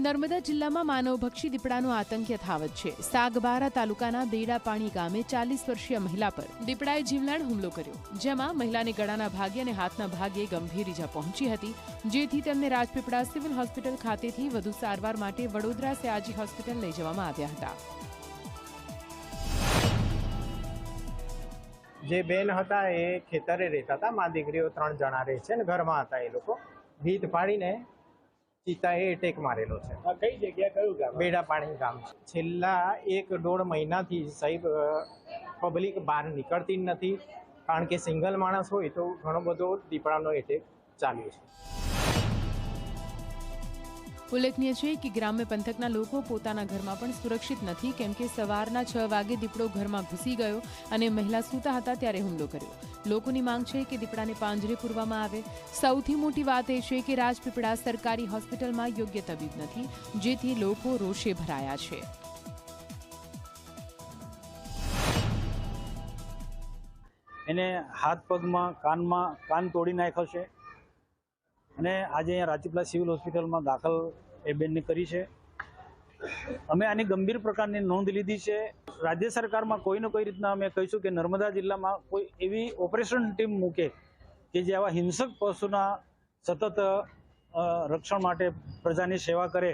નર્મદા જિલ્લામાં માનવભક્ષી દીપડાનો આતંક યથાવત છે। સાગબારા તાલુકાના દેડાપાણી ગામે 40 વર્ષીય મહિલા પર દીપડાએ જીવલેણ હુમલો કર્યો, જેમાં મહિલાને ગળાના ભાગે અને હાથના ભાગે ગંભીર ઈજા પહોંચી હતી, જેથી તેમને રાજપીપળા સિવિલ હોસ્પિટલ ખાતેથી વધુ સારવાર માટે વડોદરા સયાજી હોસ્પિટલ લઈ જવામાં આવ્યા હતા। જે બેન હતા એ ખેતરે રહેતા હતા, મા દીકરીઓ 3 જણા રહે છે ને ઘરમાં હતા। એ લોકો ભીત પાડીને ચિતાએ એટેક મારેલો છે। કઈ જગ્યા કયું ગામ? બેડાપાણી ગામ। છેલ્લા 1-1.5 મહિનાથી સાહેબ પબ્લિક બહાર નીકળતી નથી, કારણ કે સિંગલ માણસ હોય તો ઘણો બધો દીપડાનો એટેક ચાલ્યો છે। ઉલ્લેખનીય છે કે ગ્રામ્ય પંથકના લોકો પોતાના ઘરમાં પણ સુરક્ષિત નથી, કેમ કે સવારના 6 વાગે દીપડો ઘરમાં ઘૂસી ગયો અને મહિલા સૂતા હતા ત્યારે હુમલો કર્યો। લોકોની માંગ છે કે દીપડાને પાંજરે પૂરવામાં આવે। સૌથી મોટી વાત એ છે કે રાજપીપળા સરકારી હોસ્પિટલમાં યોગ્ય તબીબ નથી, જેથી લોકો રોષે ભરાયા છે। એને હાથ પગમાં કાન તોડી નાખ્યો છે અને આજે અહીંયા રાજપીપળા સિવિલ હોસ્પિટલમાં દાખલ એ બેનને કરી છે। અમે આની ગંભીર પ્રકારની નોંધ લીધી છે। રાજ્ય સરકારમાં કોઈને કોઈ રીતના અમે કહીશું કે નર્મદા જિલ્લામાં કોઈ એવી ઓપરેશન ટીમ મૂકે કે જે આવા હિંસક પશુના સતત રક્ષણ માટે પ્રજાની સેવા કરે।